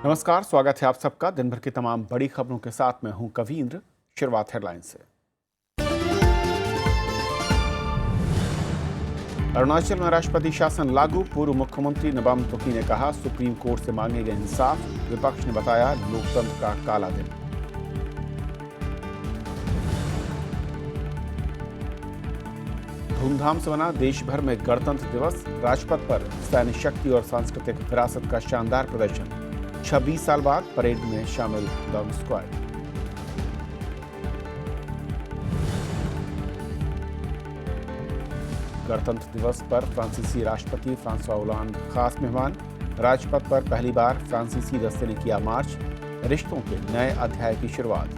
नमस्कार, स्वागत है आप सबका दिन भर की तमाम बड़ी खबरों के साथ। मैं हूं कवींद्र। शुरुआत हेडलाइन से। अरुणाचल में राष्ट्रपति शासन लागू, पूर्व मुख्यमंत्री नबाम तुकी ने कहा सुप्रीम कोर्ट से मांगे गए इंसाफ। विपक्ष ने बताया लोकतंत्र का काला दिन। धूमधाम से मना देश भर में गणतंत्र दिवस। राजपथ पर सैन्य शक्ति और सांस्कृतिक विरासत का शानदार प्रदर्शन। 26 साल बाद परेड में शामिल डॉग स्क्वाड। गणतंत्र दिवस पर फ्रांसीसी राष्ट्रपति फ्रांसवा ओलांद खास मेहमान। राजपथ पर पहली बार फ्रांसीसी दस्ते ने किया मार्च। रिश्तों के नए अध्याय की शुरुआत।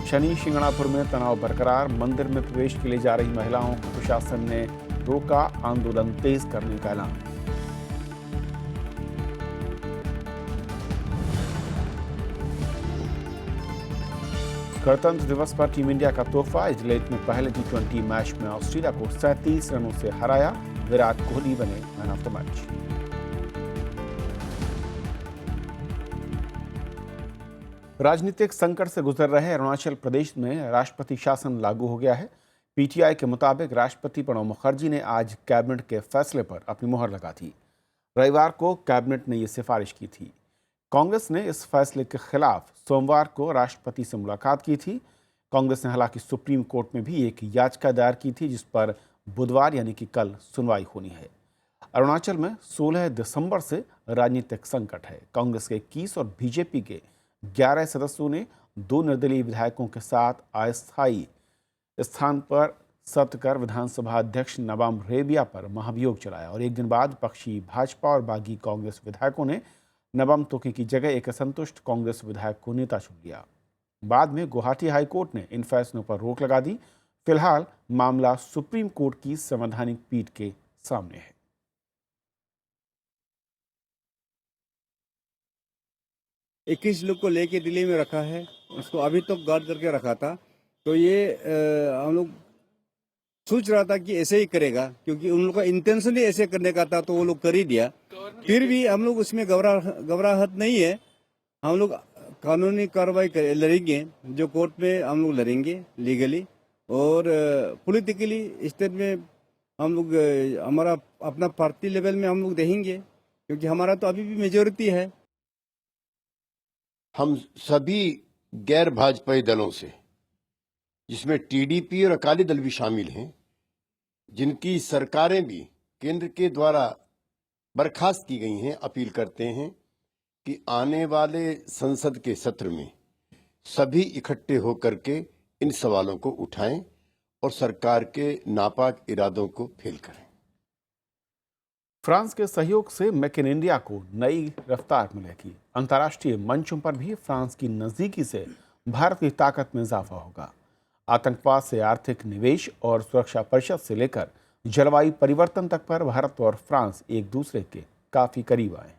शनि शिंगणापुर में तनाव बरकरार। मंदिर में प्रवेश के लिए जा रही महिलाओं को प्रशासन ने रोका, आंदोलन तेज करने का ऐलान। गणतंत्र दिवस पर टीम इंडिया का तोहफा। एडिलेड में पहले T20 मैच में ऑस्ट्रेलिया को 37 रनों से हराया। विराट कोहली बने मैन ऑफ द मैच। राजनीतिक संकट से गुजर रहे अरुणाचल प्रदेश में राष्ट्रपति शासन लागू हो गया है। पीटीआई के मुताबिक राष्ट्रपति प्रणब मुखर्जी ने आज कैबिनेट के फैसले पर अपनी मुहर लगा थी। रविवार को कैबिनेट ने यह सिफारिश की थी। कांग्रेस ने इस फैसले के खिलाफ सोमवार को राष्ट्रपति से मुलाकात की थी। कांग्रेस ने हालांकि सुप्रीम कोर्ट में भी एक याचिका दायर की थी, जिस पर बुधवार यानी कि कल सुनवाई होनी है। अरुणाचल में 16 दिसंबर से राजनीतिक संकट है। कांग्रेस के 21 और बीजेपी के 11 सदस्यों ने 2 निर्दलीय विधायकों के साथ अस्थायी स्थान पर सत्य कर विधानसभा अध्यक्ष नबाम रेबिया पर महाभियोग चलाया और एक दिन बाद पक्षी भाजपा और बागी कांग्रेस विधायकों ने नबाम तुकी की जगह एक असंतुष्ट कांग्रेस विधायक को नेता चुन लिया। बाद में गुवाहाटी हाईकोर्ट ने इन फैसलों पर रोक लगा दी। फिलहाल मामला सुप्रीम कोर्ट की संवैधानिक पीठ के सामने है। इक्कीस लोग को लेके दिल्ली में रखा है। उसको अभी तो गार्ड करके रखा था। तो ये हम लोग सोच रहा था कि ऐसे ही करेगा, क्योंकि उन लोग का इंटेंशन ही ऐसे करने का था, तो वो लोग कर ही दिया। फिर भी हम लोग उसमें घबराहट नहीं है। हम लोग कानूनी कार्रवाई लड़ेंगे, जो कोर्ट में हम लोग लड़ेंगे लीगली। और पॉलिटिकली स्टेट में हम लोग हमारा अपना पार्टी लेवल में हम लोग देखेंगे, क्योंकि हमारा तो अभी भी मेजोरिटी है। हम सभी गैर भाजपाई दलों से, जिसमें टीडीपी और अकाली दल भी शामिल हैं, जिनकी सरकारें भी केंद्र के द्वारा बर्खास्त की गई हैं, अपील करते हैं कि आने वाले संसद के सत्र में सभी इकट्ठे होकर के इन सवालों को उठाएं और सरकार के नापाक इरादों को फेल करें। फ्रांस के सहयोग से मेक इन इंडिया को नई रफ्तार मिलेगी। अंतर्राष्ट्रीय मंचों पर भी फ्रांस की नजदीकी से भारत की ताकत में इजाफा होगा। आतंकवाद से आर्थिक निवेश और सुरक्षा परिषद से लेकर जलवायु परिवर्तन तक पर भारत और फ्रांस एक दूसरे के काफी करीब आए हैं।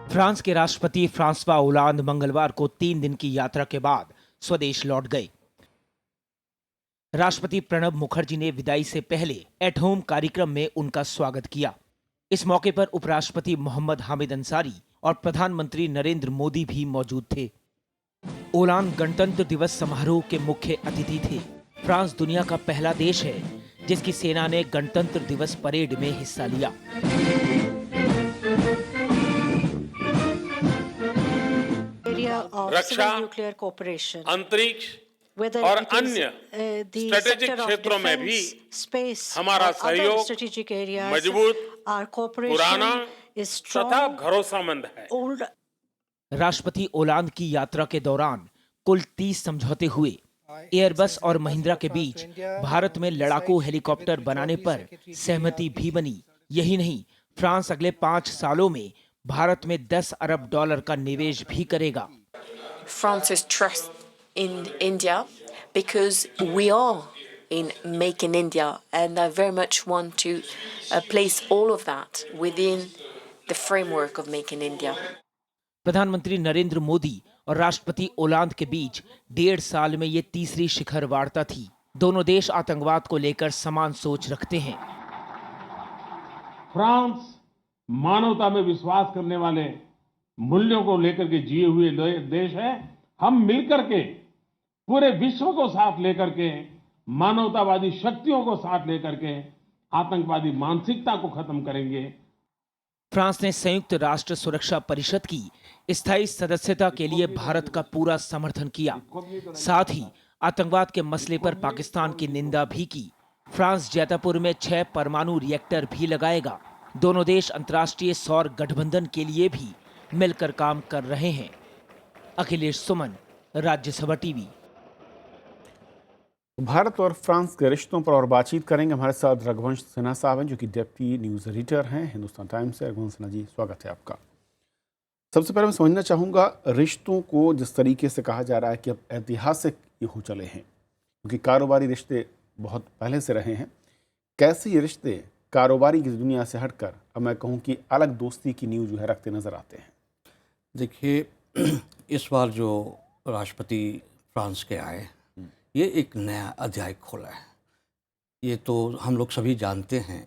फ्रांस के राष्ट्रपति फ्रांसवा ओलांद मंगलवार को 3 दिन की यात्रा के बाद स्वदेश लौट गए। राष्ट्रपति प्रणब मुखर्जी ने विदाई से पहले एट होम कार्यक्रम में उनका स्वागत किया। इस मौके पर उपराष्ट्रपति मोहम्मद हामिद अंसारी और प्रधानमंत्री नरेंद्र मोदी भी मौजूद थे। ओलांद गणतंत्र दिवस समारोह के मुख्य अतिथि थे। फ्रांस दुनिया का पहला देश है जिसकी सेना ने गणतंत्र दिवस परेड में हिस्सा लिया। रक्षा, अंतरिक्ष और अन्य स्ट्रेटेजिक क्षेत्रों में भी हमारा सहयोग मजबूत, पुराना तथा भरोसेमंद है। राष्ट्रपति ओलांद की यात्रा के दौरान कुल 30 समझौते हुए। एयरबस और महिंद्रा के बीच भारत में लड़ाकू हेलीकॉप्टर बनाने पर सहमति भी बनी। यही नहीं, फ्रांस अगले 5 सालों में भारत में $10 अरब का निवेश भी करेगा। France's trust in India because we are in Make in India, and I very much want to place all of that within the framework of Make in India. प्रधानमंत्री नरेंद्र मोदी और राष्ट्रपति ओलांद के बीच 1.5 साल में ये तीसरी शिखर वार्ता थी। दोनों देश आतंकवाद को लेकर समान सोच रखते हैं। फ्रांस मानवता में विश्वास करने वाले मूल्यों को लेकर के जिए हुए देश है। हम मिलकर के पूरे विश्व को साथ लेकर के, मानवतावादी शक्तियों को साथ लेकर के आतंकवादी मानसिकता को खत्म करेंगे। फ्रांस ने संयुक्त राष्ट्र सुरक्षा परिषद की स्थायी सदस्यता के लिए भारत का पूरा समर्थन किया। साथ ही आतंकवाद के मसले पर पाकिस्तान की निंदा भी की। फ्रांस जैतापुर में 6 परमाणु रिएक्टर भी लगाएगा। दोनों देश अंतर्राष्ट्रीय सौर गठबंधन के लिए भी मिलकर काम कर रहे हैं। अखिलेश सुमन, राज्यसभा टीवी। भारत और फ्रांस के रिश्तों पर और बातचीत करेंगे। हमारे साथ रघुवंश सिन्हा साहब हैं, जो कि डिप्टी न्यूज़ एडिटर हैं हिंदुस्तान टाइम्स से। रघुवंश सिन्हा जी, स्वागत है आपका। सबसे पहले मैं समझना चाहूँगा, रिश्तों को जिस तरीके से कहा जा रहा है कि अब ऐतिहासिक ये हो चले हैं, क्योंकि कारोबारी रिश्ते बहुत पहले से रहे हैं, कैसे ये रिश्ते कारोबारी की दुनिया से हटकर अब मैं कहूँ कि अलग दोस्ती की नींव जो है रखते नज़र आते हैं? देखिए, इस बार जो राष्ट्रपति फ्रांस के आए, ये एक नया अध्याय खोला है। ये तो हम लोग सभी जानते हैं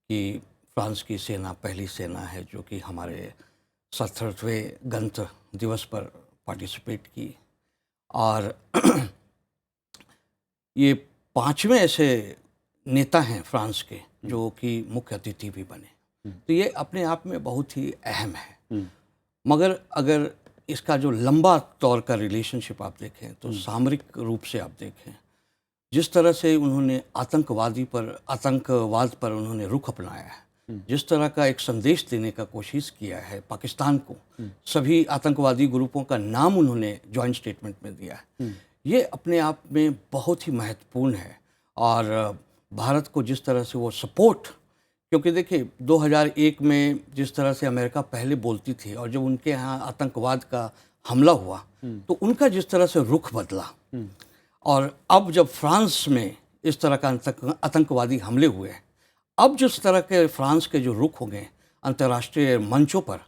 कि फ्रांस की सेना पहली सेना है जो कि हमारे 67वें गणतंत्र दिवस पर पार्टिसिपेट की, और ये 5वें ऐसे नेता हैं फ्रांस के जो कि मुख्य अतिथि भी बने। तो ये अपने आप में बहुत ही अहम है। मगर अगर इसका जो लंबा तौर का रिलेशनशिप आप देखें तो सामरिक रूप से आप देखें, जिस तरह से उन्होंने आतंकवाद पर उन्होंने रुख अपनाया है, जिस तरह का एक संदेश देने का कोशिश किया है पाकिस्तान को, सभी आतंकवादी ग्रुपों का नाम उन्होंने जॉइंट स्टेटमेंट में दिया है, ये अपने आप में बहुत ही महत्वपूर्ण है। और भारत को जिस तरह से वो सपोर्ट, क्योंकि देखिए 2001 में जिस तरह से अमेरिका पहले बोलती थी और जब उनके यहाँ आतंकवाद का हमला हुआ तो उनका जिस तरह से रुख बदला, और अब जब फ्रांस में इस तरह का आतंकवादी हमले हुए, अब जिस तरह के फ्रांस के जो रुख हो गए अंतर्राष्ट्रीय मंचों पर,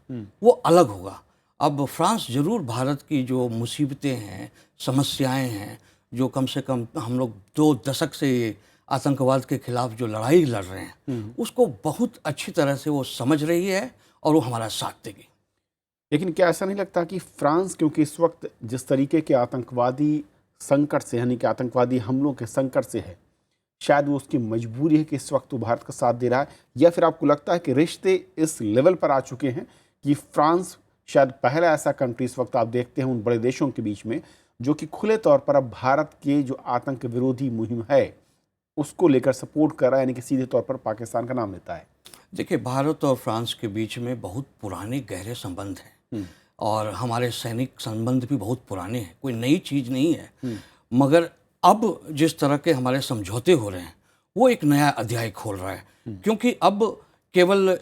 वो अलग होगा। अब फ्रांस जरूर भारत की जो मुसीबतें हैं, समस्याएं हैं, जो कम से कम हम लोग 2 दशक से आतंकवाद के खिलाफ जो लड़ाई लड़ रहे हैं, उसको बहुत अच्छी तरह से वो समझ रही है और वो हमारा साथ देगी। लेकिन क्या ऐसा नहीं लगता कि फ्रांस, क्योंकि इस वक्त जिस तरीके के आतंकवादी संकट से, यानी कि आतंकवादी हमलों के संकट से है, शायद वो उसकी मजबूरी है कि इस वक्त वो भारत का साथ दे रहा है, या फिर आपको लगता है कि रिश्ते इस लेवल पर आ चुके हैं कि फ्रांस शायद पहला ऐसा कंट्री इस वक्त आप देखते हैं उन बड़े देशों के बीच में जो कि खुले तौर पर अब भारत के जो आतंक विरोधी मुहिम है उसको लेकर सपोर्ट कर रहा है, यानी कि सीधे तौर पर पाकिस्तान का नाम लेता है? देखिए, भारत और फ्रांस के बीच में बहुत पुराने गहरे संबंध हैं और हमारे सैनिक संबंध भी बहुत पुराने हैं, कोई नई चीज़ नहीं है। मगर अब जिस तरह के हमारे समझौते हो रहे हैं वो एक नया अध्याय खोल रहा है, क्योंकि अब केवल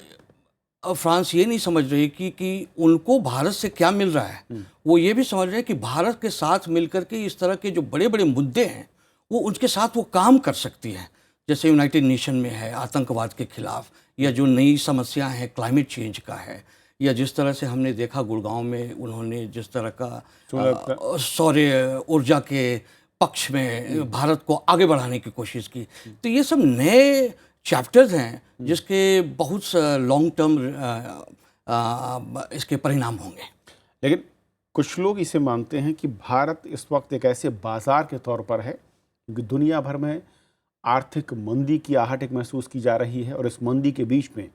फ्रांस ये नहीं समझ रही कि उनको भारत से क्या मिल रहा है, वो ये भी समझ रहे हैं कि भारत के साथ मिलकर के इस तरह के जो बड़े बड़े मुद्दे हैं वो उनके साथ वो काम कर सकती है। जैसे यूनाइटेड नेशन में है आतंकवाद के खिलाफ, या जो नई समस्या है क्लाइमेट चेंज का है, या जिस तरह से हमने देखा गुड़गांव में उन्होंने जिस तरह का सौर ऊर्जा के पक्ष में भारत को आगे बढ़ाने की कोशिश की। तो ये सब नए चैप्टर्स हैं जिसके बहुत लॉन्ग टर्म इसके परिणाम होंगे। लेकिन कुछ लोग इसे मानते हैं कि भारत इस वक्त एक ऐसे बाजार के तौर पर है, क्योंकि दुनिया भर में आर्थिक मंदी की आहट एक महसूस की जा रही है और इस मंदी के बीच में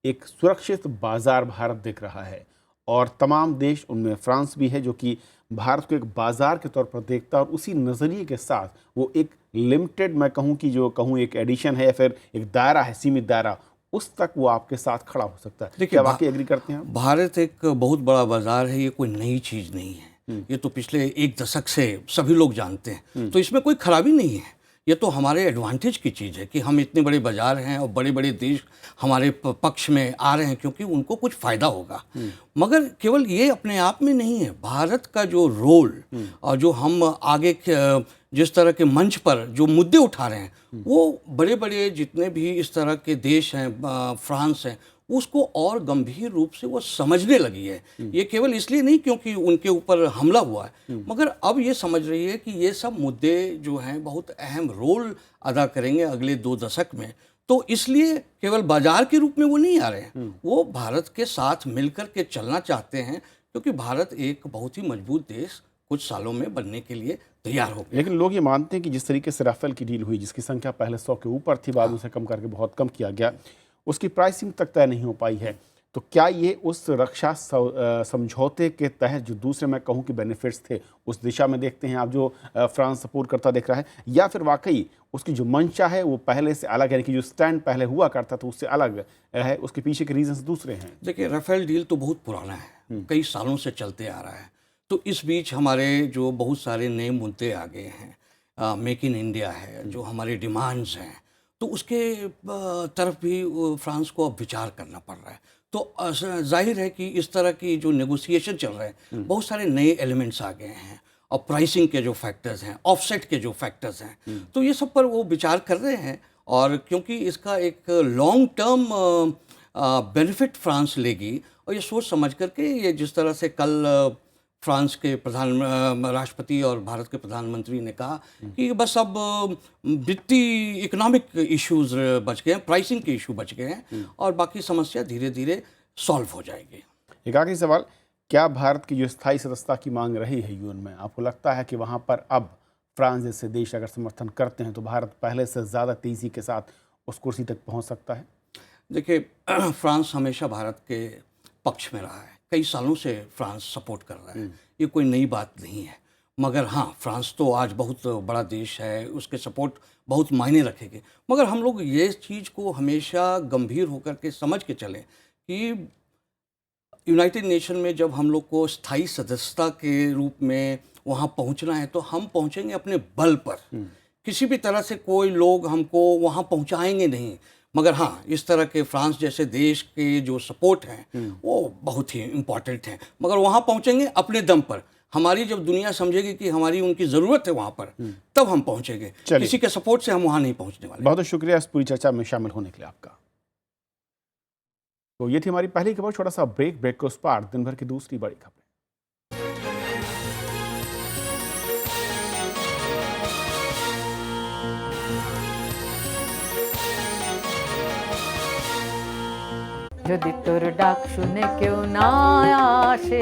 एक सुरक्षित बाजार भारत दिख रहा है, और तमाम देश, उनमें फ्रांस भी है, जो कि भारत को एक बाजार के तौर पर देखता है, और उसी नज़रिए के साथ वो एक लिमिटेड, मैं कहूँ कि जो कहूँ एक एडिशन है या फिर एक दायरा है, सीमित दायरा, उस तक वो आपके साथ खड़ा हो सकता है। देखिए, क्या वाकई एग्री करते हैं? भारत एक बहुत बड़ा बाजार है, ये कोई नई चीज़ नहीं है, ये तो पिछले 1 दशक से सभी लोग जानते हैं, तो इसमें कोई खराबी नहीं है। ये तो हमारे एडवांटेज की चीज़ है कि हम इतने बड़े बाजार हैं और बड़े बड़े देश हमारे पक्ष में आ रहे हैं, क्योंकि उनको कुछ फ़ायदा होगा। मगर केवल ये अपने आप में नहीं है, भारत का जो रोल और जो हम आगे जिस तरह के मंच पर जो मुद्दे उठा रहे हैं, वो बड़े बड़े जितने भी इस तरह के देश हैं, फ्रांस हैं, उसको और गंभीर रूप से वो समझने लगी है। ये केवल इसलिए नहीं क्योंकि उनके ऊपर हमला हुआ है, मगर अब ये समझ रही है कि ये सब मुद्दे जो हैं बहुत अहम रोल अदा करेंगे अगले 2 दशक में। तो इसलिए केवल बाजार के रूप में वो नहीं आ रहे हैं, वो भारत के साथ मिलकर के चलना चाहते हैं, क्योंकि भारत एक बहुत ही मजबूत देश कुछ सालों में बनने के लिए तैयार हो गया। लेकिन लोग ये मानते हैं कि जिस तरीके से राफेल की डील हुई, जिसकी संख्या पहले 100 के ऊपर थी, बाद में उसे कम करके बहुत कम किया गया, उसकी प्राइसिंग तक तय नहीं हो पाई है। तो क्या ये उस रक्षा समझौते के तहत जो दूसरे मैं कहूँ कि बेनिफिट्स थे, उस दिशा में देखते हैं आप, जो फ्रांस सपोर्ट करता दिख रहा है, या फिर वाकई उसकी जो मंशा है वो पहले से अलग है, यानी कि जो स्टैंड पहले हुआ करता था उससे अलग है, उसके पीछे के रीजंस दूसरे हैं? देखिए, राफेल डील तो बहुत पुराना है, कई सालों से चलते आ रहा है। तो इस बीच हमारे जो बहुत सारे नए मुद्दे आ गए हैं, मेक इन इंडिया है, जो हमारे डिमांड्स हैं, तो उसके तरफ भी फ्रांस को अब विचार करना पड़ रहा है। तो जाहिर है कि इस तरह की जो नेगोशिएशन चल रहे हैं, बहुत सारे नए एलिमेंट्स आ गए हैं, और प्राइसिंग के जो फैक्टर्स हैं, ऑफसेट के जो फैक्टर्स हैं, तो ये सब पर वो विचार कर रहे हैं। और क्योंकि इसका एक लॉन्ग टर्म बेनिफिट फ्रांस लेगी, और ये सोच समझ करके ये जिस तरह से कल फ्रांस के राष्ट्रपति और भारत के प्रधानमंत्री ने कहा कि बस अब वित्तीय इकोनॉमिक इश्यूज बच गए हैं, प्राइसिंग के इशू बच गए हैं, और बाकी समस्या धीरे धीरे सॉल्व हो जाएगी। एक आखिरी सवाल, क्या भारत की जो स्थायी सदस्यता की मांग रही है यूएन में, आपको लगता है कि वहाँ पर अब फ्रांस जैसे देश अगर समर्थन करते हैं तो भारत पहले से ज़्यादा तेज़ी के साथ उस कुर्सी तक पहुँच सकता है? देखिए, फ्रांस हमेशा भारत के पक्ष में रहा है, कई सालों से फ्रांस सपोर्ट कर रहा है, ये कोई नई बात नहीं है। मगर हाँ, फ्रांस तो आज बहुत बड़ा देश है, उसके सपोर्ट बहुत मायने रखेंगे। मगर हम लोग ये चीज़ को हमेशा गंभीर होकर के समझ के चलें कि यूनाइटेड नेशन में जब हम लोग को स्थायी सदस्यता के रूप में वहाँ पहुँचना है, तो हम पहुँचेंगे अपने बल पर, किसी भी तरह से कोई लोग हमको वहाँ पहुँचाएंगे नहीं। मगर हाँ, इस तरह के फ्रांस जैसे देश के जो सपोर्ट हैं वो बहुत ही इम्पोर्टेंट हैं, मगर वहाँ पहुँचेंगे अपने दम पर। हमारी जब दुनिया समझेगी कि हमारी उनकी ज़रूरत है वहाँ पर, तब हम पहुँचेंगे, किसी के सपोर्ट से हम वहाँ नहीं पहुँचने वाले। बहुत बहुत शुक्रिया इस पूरी चर्चा में शामिल होने के लिए आपका। तो ये थी हमारी पहली खबर, छोटा सा ब्रेक के उस पार दिन भर की दूसरी बड़ी खबर। যদি তোর ডাক শুনে কেউ না আসে,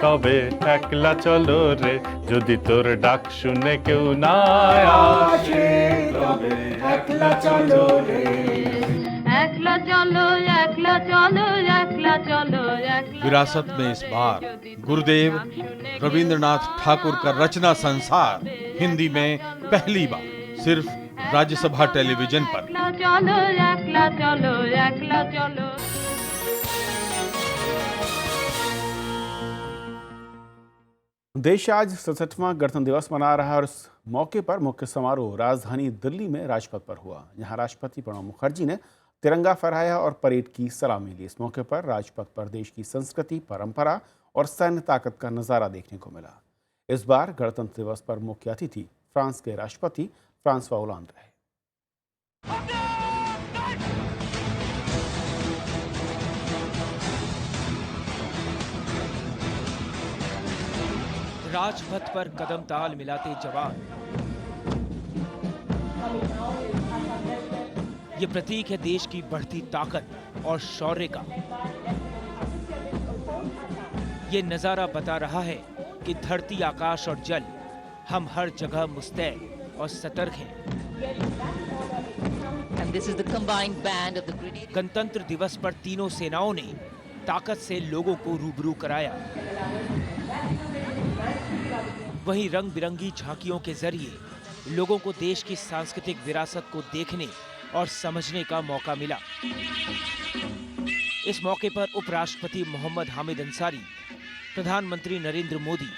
তবে একলা চলো রে, যদি তোর ডাক শুনে কেউ না আসে, তবে একলা চলো রে, একলা চলো, একলা চলো, একলা চলো, একলা। विरासत में इस बार गुरुदेव रविंद्रनाथ ठाकुर का रचना संसार हिंदी में पहली बार सिर्फ राज्यसभा टेलीविजन पर। একলা চলো, একলা চলো, একলা চলো। देश आज 67वां गणतंत्र दिवस मना रहा है और इस मौके पर मुख्य समारोह राजधानी दिल्ली में राजपथ पर हुआ, जहां राष्ट्रपति प्रणब मुखर्जी ने तिरंगा फहराया और परेड की सलामी ली। इस मौके पर राजपथ पर देश की संस्कृति, परंपरा और सैन्य ताकत का नज़ारा देखने को मिला। इस बार गणतंत्र दिवस पर मुख्य अतिथि फ्रांस के राष्ट्रपति फ्रांसवा ओलांद रहे। राजपथ पर कदम ताल मिलाते जवान, ये प्रतीक है देश की बढ़ती ताकत और शौर्य का। ये नजारा बता रहा है कि धरती, आकाश और जल, हम हर जगह मुस्तैद और सतर्क हैं। गणतंत्र दिवस पर तीनों सेनाओं ने ताकत से लोगों को रूबरू कराया। वहीं रंग बिरंगी झांकियों के जरिए लोगों को देश की सांस्कृतिक विरासत को देखने और समझने का मौका मिला। इस मौके पर उपराष्ट्रपति मोहम्मद हामिद अंसारी, प्रधानमंत्री नरेंद्र मोदी,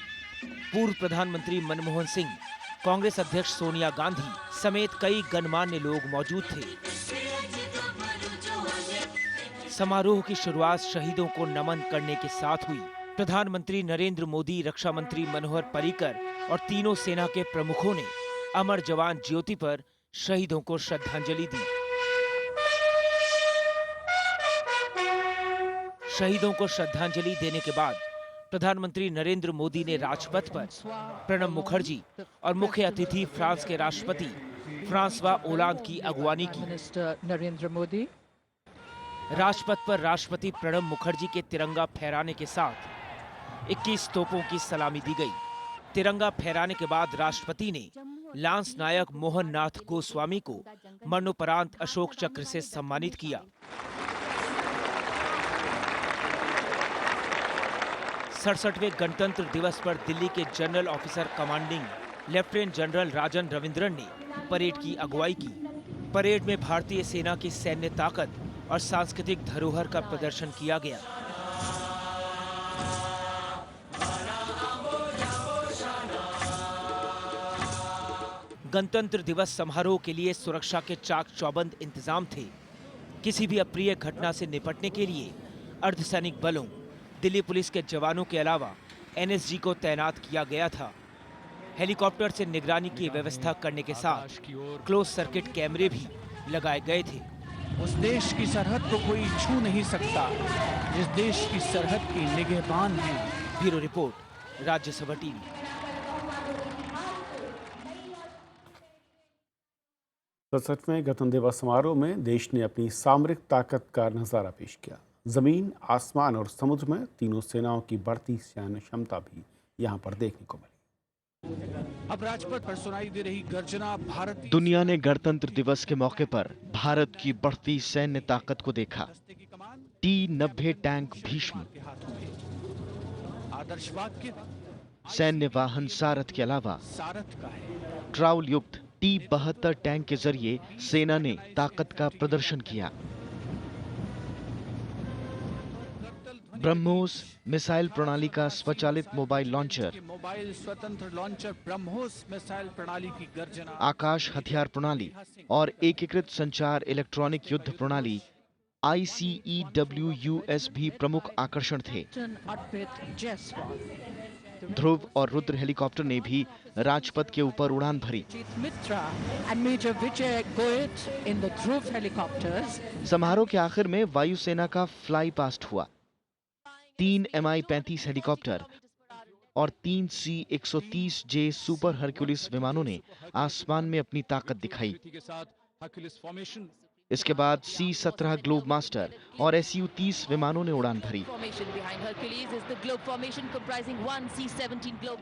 पूर्व प्रधानमंत्री मनमोहन सिंह, कांग्रेस अध्यक्ष सोनिया गांधी समेत कई गणमान्य लोग मौजूद थे। समारोह की शुरुआत शहीदों को नमन करने के साथ हुई। प्रधानमंत्री नरेंद्र मोदी, रक्षा मंत्री मनोहर पर्रिकर और तीनों सेना के प्रमुखों ने अमर जवान ज्योति पर शहीदों को श्रद्धांजलि दी। शहीदों को श्रद्धांजलि देने के बाद प्रधानमंत्री नरेंद्र मोदी ने राजपथ पर प्रणब मुखर्जी और मुख्य अतिथि फ्रांस के राष्ट्रपति फ्रांसवा ओलांद की अगवानी की। नरेंद्र मोदी राजपथ पर राष्ट्रपति प्रणब मुखर्जी के तिरंगा फहराने के साथ 21 तोपों की सलामी दी गई। तिरंगा फहराने के बाद राष्ट्रपति ने लांस नायक मोहन नाथ गोस्वामी को मरणोपरांत अशोक चक्र से सम्मानित किया। 67वें गणतंत्र दिवस पर दिल्ली के general officer commanding lieutenant general Rajan Ravindran ने परेड की अगुवाई की। परेड में भारतीय सेना की सैन्य ताकत और सांस्कृतिक धरोहर का प्रदर्शन किया गया। गणतंत्र दिवस समारोह के लिए सुरक्षा के चाक चौबंद इंतजाम थे। किसी भी अप्रिय घटना से निपटने के लिए अर्धसैनिक बलों, दिल्ली पुलिस के जवानों के अलावा एनएसजी को तैनात किया गया था। हेलीकॉप्टर से निगरानी की व्यवस्था करने के साथ क्लोज सर्किट कैमरे भी लगाए गए थे। उस देश की सरहद को कोई छू नहीं सकता जिस देश की सरहद की निगहबान है। Bureau report, Rajya Sabha TV. सड़सठवें गणतंत्र दिवस समारोह में देश ने अपनी सामरिक ताकत का नजारा पेश किया। जमीन, आसमान और समुद्र में तीनों सेनाओं की बढ़ती सैन्य क्षमता भी यहाँ पर देखने को मिली। अब राजपथ पर सुनाई दे रही गर्जना भारत। दुनिया ने गणतंत्र दिवस के मौके पर भारत की बढ़ती सैन्य ताकत को देखा। T-90 टैंक भीष्म, आदर्श वाक्य सैन्य वाहन सारथ के अलावा सारथ का है। ट्राउल युक्त T-72 टैंक के जरिए सेना ने ताकत का प्रदर्शन किया। ब्रह्मोस मिसाइल प्रणाली का स्वचालित मोबाइल लॉन्चर, मोबाइल स्वतंत्र लॉन्चर ब्रह्मोस मिसाइल प्रणाली की गर्जना, आकाश हथियार प्रणाली और एकीकृत संचार इलेक्ट्रॉनिक युद्ध प्रणाली ICEWUS भी प्रमुख आकर्षण थे। ध्रुव और रुद्र हेलीकॉप्टर ने भी राजपथ के ऊपर उड़ान भरी। समारोह के आखिर में वायुसेना का फ्लाई पास्ट हुआ। 3 Mi-35 हेलीकॉप्टर और 3 C-130J सुपर हरक्यूलिस विमानों ने आसमान में अपनी ताकत दिखाई। इसके बाद C-17 ग्लोब मास्टर और Su-30 विमानों ने उड़ान भरी।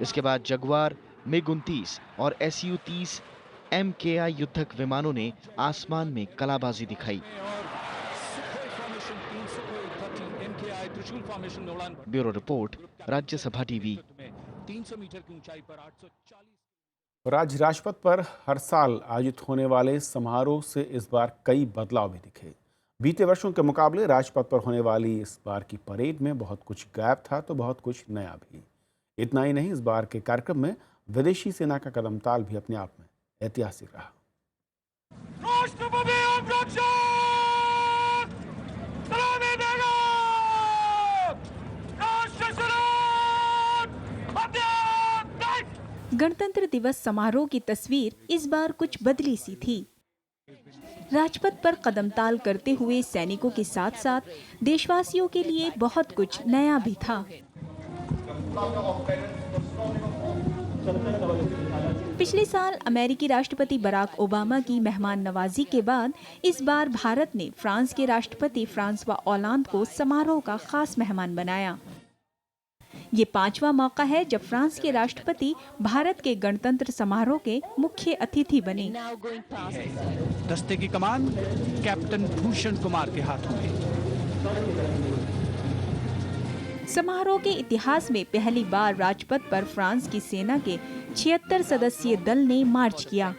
इसके बाद जगुआर, MiG-29 और Su-30 MKI युद्धक विमानों ने आसमान में कलाबाजी दिखाई। Bureau report, Rajya Sabha TV. 300 metre की ऊंचाई पर 840। और आज राजपथ पर हर साल आयोजित होने वाले समारोह से इस बार कई बदलाव भी दिखे। बीते वर्षों के मुकाबले राजपथ पर होने वाली इस बार की परेड में बहुत कुछ गायब था तो बहुत कुछ नया भी। इतना ही नहीं, इस बार के कार्यक्रम में विदेशी सेना का कदमताल भी अपने आप में ऐतिहासिक रहा। गणतंत्र दिवस समारोह की तस्वीर इस बार कुछ बदली सी थी। राजपथ पर कदमताल करते हुए सैनिकों के साथ साथ देशवासियों के लिए बहुत कुछ नया भी था। पिछले साल अमेरिकी राष्ट्रपति बराक ओबामा की मेहमान नवाजी के बाद इस बार भारत ने फ्रांस के राष्ट्रपति फ्रांसवा ओलांद को समारोह का खास मेहमान बनाया। ये 5वां मौका है जब फ्रांस के राष्ट्रपति भारत के गणतंत्र समारोह के मुख्य अतिथि बने। दस्ते की कमान कैप्टन भूषण कुमार के हाथों में। समारोह के इतिहास में पहली बार राजपथ पर फ्रांस की सेना के 76 सदस्यीय दल ने मार्च किया,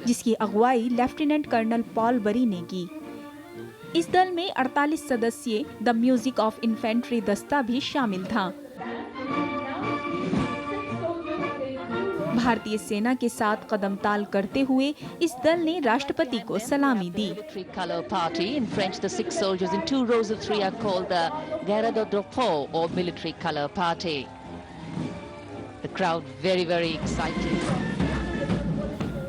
जिसकी अगुवाई लेफ्टिनेंट कर्नल पॉल बरी ने की। इस दल में 48 सदस्यीय द म्यूजिक ऑफ इन्फेंट्री दस्ता भी शामिल था। भारतीय सेना के साथ कदमताल करते हुए इस दल ने राष्ट्रपति को सलामी दी।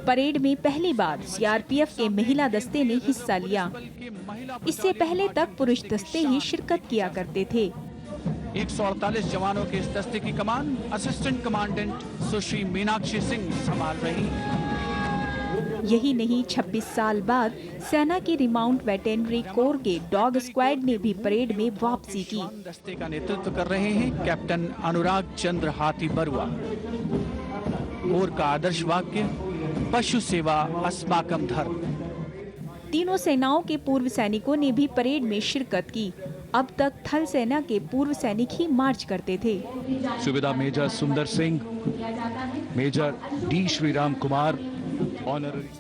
परेड में पहली बार सीआरपीएफ के महिला दस्ते ने हिस्सा लिया। इससे पहले तक पुरुष दस्ते ही शिरकत किया करते थे। 148 जवानों के इस दस्ते की कमान असिस्टेंट कमांडेंट सुश्री मीनाक्षी सिंह संभाल रही। यही नहीं, 26 साल बाद सेना की रिमाउंट वेटरनरी कोर के डॉग स्क्वाड ने भी परेड में वापसी की। दस्ते का नेतृत्व कर रहे हैं कैप्टन अनुराग चंद्र हाथी बरुआ। कोर का आदर्श वाक्य पशु सेवा अस्माकम धर्म। तीनों सेनाओं के पूर्व सैनिकों ने भी परेड में शिरकत की। अब तक थल सेना के पूर्व सैनिक ही मार्च करते थे। सुबेदार मेजर सुंदर सिंह, मेजर डी श्रीराम कुमार।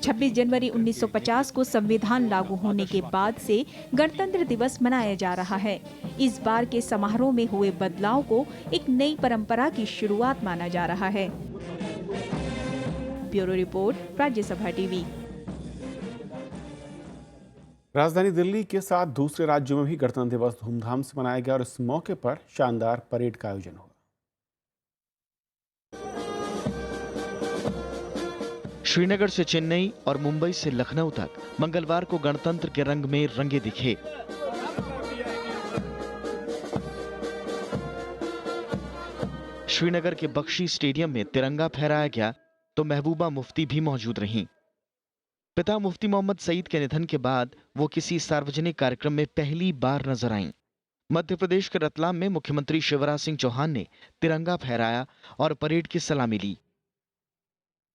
26 जनवरी 1950 को संविधान लागू होने के बाद से गणतंत्र दिवस मनाया जा रहा है। इस बार के समारोह में हुए बदलाव को एक नई परंपरा की शुरुआत माना जा रहा है। Bureau report, Rajya Sabha TV. राजधानी दिल्ली के साथ दूसरे राज्यों में भी गणतंत्र दिवस धूमधाम से मनाया गया और इस मौके पर शानदार परेड का आयोजन हुआ। श्रीनगर से चेन्नई और मुंबई से लखनऊ तक मंगलवार को गणतंत्र के रंग में रंगे दिखे। श्रीनगर के बख्शी स्टेडियम में तिरंगा फहराया गया तो महबूबा मुफ्ती भी मौजूद रहीं। पिता मुफ्ती मोहम्मद सईद के निधन के बाद वो किसी सार्वजनिक कार्यक्रम में पहली बार नजर आईं। मध्य प्रदेश के रतलाम में मुख्यमंत्री शिवराज सिंह चौहान ने तिरंगा फहराया और परेड की सलामी ली।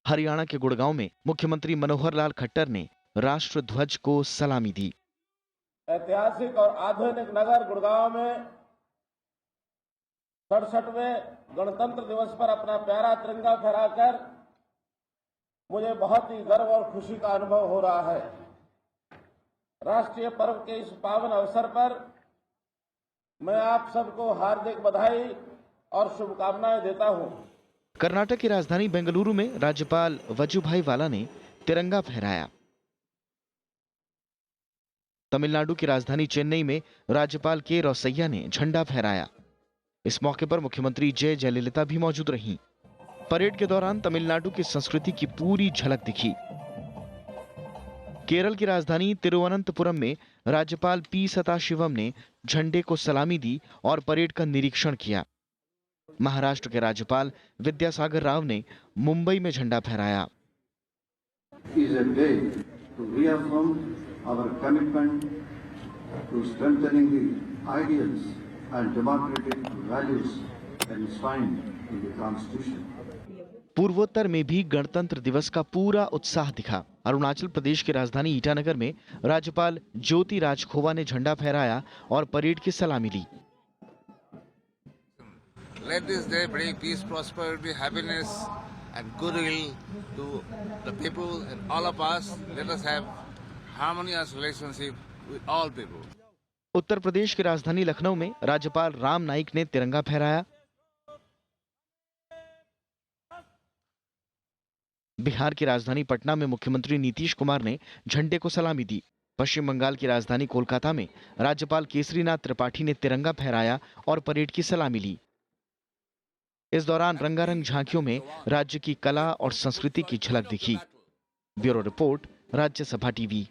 हरियाणा के गुड़गांव में मुख्यमंत्री मनोहर लाल खट्टर ने राष्ट्र ध्वज को सलामी दी। ऐतिहासिक और आधुनिक नगर गुड़गांव में 67वें गणतंत्र दिवस पर अपना प्यारा तिरंगा फहराकर मुझे बहुत ही गर्व और खुशी का अनुभव हो रहा है। राष्ट्रीय पर्व के इस पावन अवसर पर मैं आप सबको हार्दिक बधाई और शुभकामनाएं देता हूं। कर्नाटक की राजधानी बेंगलुरु में राज्यपाल वजुभाई वाला ने तिरंगा फहराया। तमिलनाडु की राजधानी चेन्नई में राज्यपाल के रोसैया ने झंडा फहराया। इस मौके पर मुख्यमंत्री जयललिता भी मौजूद रहीं। परेड के दौरान तमिलनाडु की संस्कृति की पूरी झलक दिखी। केरल की राजधानी तिरुवनंतपुरम में राज्यपाल पी सदाशिवम ने झंडे को सलामी दी और परेड का निरीक्षण किया। महाराष्ट्र के राज्यपाल विद्यासागर राव ने मुंबई में झंडा फहराया। पूर्वोत्तर में भी गणतंत्र दिवस का पूरा उत्साह दिखा। अरुणाचल प्रदेश की राजधानी ईटानगर में राज्यपाल ज्योति राजखोवा ने झंडा फहराया और परेड की सलामी ली। Let this day bring peace, prosperity, happiness and goodwill to the people and all of us. Let us have harmonious relationship with all people. Uttar Pradesh की राजधानी लखनऊ में राज्यपाल राम नाईक ने तिरंगा फहराया। बिहार की राजधानी पटना में मुख्यमंत्री नीतीश कुमार ने झंडे को सलामी दी। पश्चिम बंगाल की राजधानी कोलकाता में राज्यपाल केसरीनाथ त्रिपाठी ने तिरंगा फहराया और परेड की सलामी ली। इस दौरान रंगारंग झांकियों में राज्य की कला और संस्कृति की झलक दिखी। Bureau report, Rajya Sabha TV.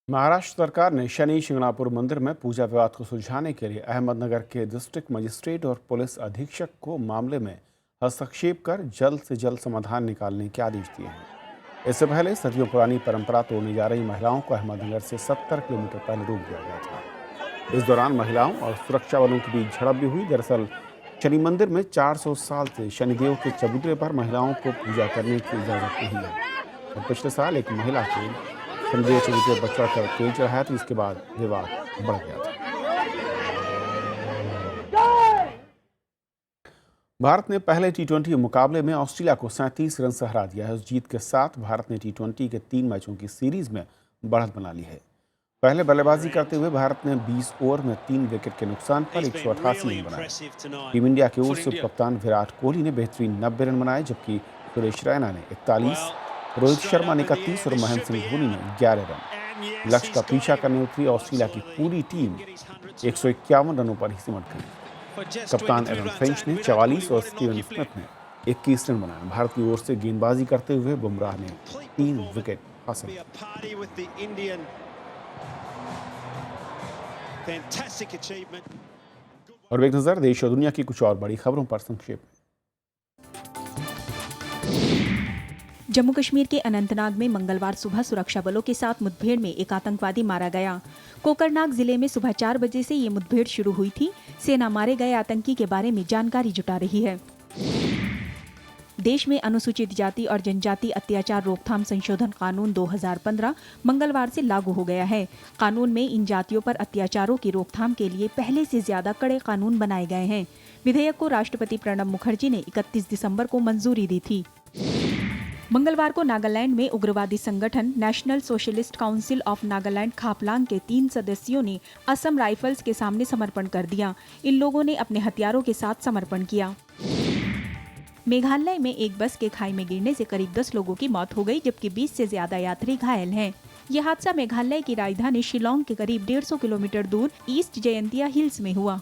Maharashtra सरकार ने शनि शिंगणापुर मंदिर में पूजा विवाद को सुलझाने के लिए अहमदनगर के डिस्ट्रिक्ट मजिस्ट्रेट और पुलिस अधीक्षक को मामले में हस्तक्षेप कर जल्द से जल्द समाधान निकालने के आदेश दिए हैं। इससे पहले सदियों पुरानी परंपरा तोड़ने जा रही महिलाओं को अहमदनगर से 70 किलोमीटर पहले रोक दिया गया था। इस दौरान महिलाओं और सुरक्षा बलों के बीच झड़प भी हुई। दरअसल शनि मंदिर में 400 साल से शनिदेव के चबूतरे पर महिलाओं को पूजा करने की इजाज़त नहीं है और पिछले साल एक महिला के शनिदेव चबूतरे पर चढ़कर तेल चढ़ाया था। इसके बाद विवाद बढ़ गया था। भारत ने पहले टी20 मुकाबले में ऑस्ट्रेलिया को 37 रन से हरा दिया है। उस जीत के साथ भारत ने टी20 के 3 मैचों की सीरीज में बढ़त बना ली है। पहले बल्लेबाजी करते हुए भारत ने 20 ओवर में 3 विकेट के नुकसान पर 188 रन बनाए। टीम इंडिया की ओर से कप्तान विराट कोहली ने बेहतरीन 90 रन बनाए, जबकि सुरेश रैना ने 41, रोहित शर्मा ने 31 और महेंद्र सिंह धोनी ने 11 रन। लक्ष्य का पीछा करने उतरी ऑस्ट्रेलिया की पूरी टीम 151 रनों पर ही सिमट गई। कप्तान एरन फिंच ने 44 और स्टीवन स्मिथ ने 21 रन बनाए। भारत की ओर से गेंदबाजी करते हुए बुमराह ने 3 विकेट हासिल किए। और एक नजर देश और दुनिया की कुछ और बड़ी खबरों पर संक्षेप में। जम्मू कश्मीर के अनंतनाग में मंगलवार सुबह सुरक्षा बलों के साथ मुठभेड़ में एक आतंकवादी मारा गया। कोकरनाग जिले में सुबह 4 बजे से ये मुठभेड़ शुरू हुई थी। सेना मारे गए आतंकी के बारे में जानकारी जुटा रही है। देश में अनुसूचित जाति और जनजाति अत्याचार रोकथाम संशोधन कानून 2015 मंगलवार से लागू हो गया है। कानून में इन जातियों पर अत्याचारों की रोकथाम के लिए पहले से ज्यादा कड़े कानून बनाए गए हैं। विधेयक को राष्ट्रपति प्रणब मुखर्जी ने 31 दिसंबर को मंजूरी दी थी। मंगलवार को नागालैंड में उग्रवादी संगठन national socialist council of Nagaland Khaplang के 3 सदस्यों ने असम राइफल्स के सामने समर्पण कर दिया। इन लोगों ने अपने हथियारों के साथ समर्पण किया। मेघालय में एक बस के खाई में गिरने से करीब 10 लोगों की मौत हो गई, जबकि 20 से ज्यादा यात्री घायल हैं। यह हादसा मेघालय की राजधानी शिलोंग के करीब 150 किलोमीटर दूर ईस्ट जयंतिया हिल्स में हुआ।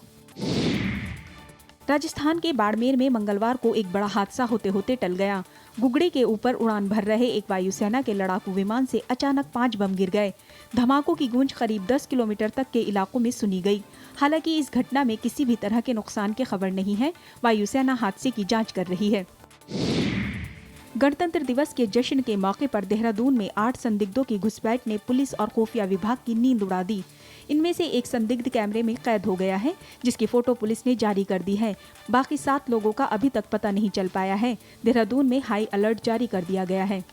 राजस्थान के बाड़मेर में मंगलवार को एक बड़ा हादसा होते होते टल गया। गुगड़ी के ऊपर उड़ान भर रहे एक वायुसेना के लड़ाकू विमान से अचानक 5 बम गिर गए। धमाकों की गूंज करीब 10 किलोमीटर तक के इलाकों में सुनी गई। हालांकि इस घटना में किसी भी तरह के नुकसान की खबर नहीं है। वायुसेना हादसे की जांच कर रही है। गणतंत्र दिवस के जश्न के मौके पर देहरादून में 8 संदिग्धों की घुसपैठ ने पुलिस और खुफिया विभाग की नींद उड़ा दी। इनमें से एक संदिग्ध कैमरे में कैद हो गया है, जिसकी फोटो पुलिस ने जारी कर दी है। बाकी 7 लोगों का अभी तक पता नहीं चल पाया है। देहरादून में हाई अलर्ट जारी कर दिया गया है।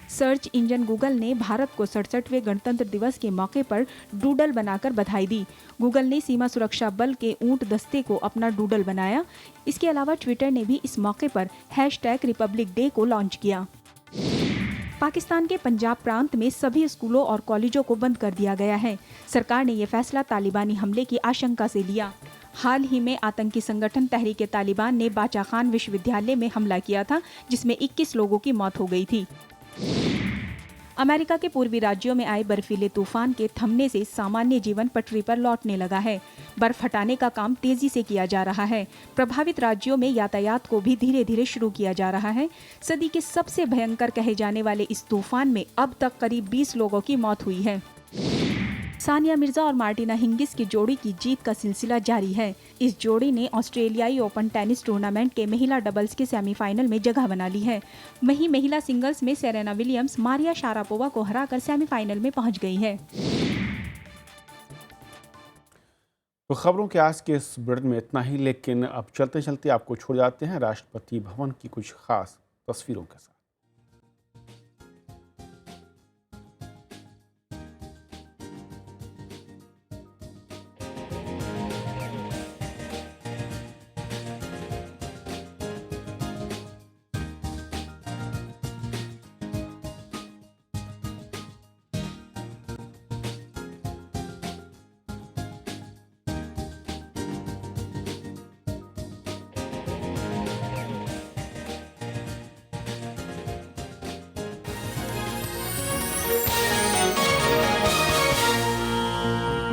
सर्च इंजन गूगल ने भारत को 67वें गणतंत्र दिवस के मौके पर डूडल बनाकर बधाई दी। गूगल ने सीमा सुरक्षा बल के ऊंट दस्ते को अपना डूडल बनाया। इसके अलावा ट्विटर ने भी इस मौके पर #रिपब्लिक डे को लॉन्च किया। पाकिस्तान के पंजाब प्रांत में सभी स्कूलों और कॉलेजों को बंद कर दिया गया है। सरकार ने यह फैसला तालिबानी हमले की आशंका से लिया। हाल ही में आतंकी संगठन तहरीक तालिबान ने बाचा खान विश्वविद्यालय में हमला किया था, जिसमें 21 लोगों की मौत हो गई थी। अमेरिका के पूर्वी राज्यों में आए बर्फीले तूफान के थमने से सामान्य जीवन पटरी पर लौटने लगा है। बर्फ हटाने का काम तेजी से किया जा रहा है। प्रभावित राज्यों में यातायात को भी धीरे धीरे शुरू किया जा रहा है। सदी के सबसे भयंकर कहे जाने वाले इस तूफान में अब तक करीब 20 लोगों की मौत हुई है। सानिया मिर्जा और मार्टिना हिंगिस की जोड़ी की जीत का सिलसिला जारी है। इस जोड़ी ने ऑस्ट्रेलियाई ओपन टेनिस टूर्नामेंट के महिला डबल्स के सेमीफाइनल में जगह बना ली है। वहीं महिला सिंगल्स में सेरेना विलियम्स मारिया शारापोवा को हराकर सेमीफाइनल में पहुंच गई है। तो खबरों के आज के इस बुलेटिन में इतना ही, लेकिन अब चलते चलते आपको छोड़ जाते हैं राष्ट्रपति भवन की कुछ खास तस्वीरों के साथ।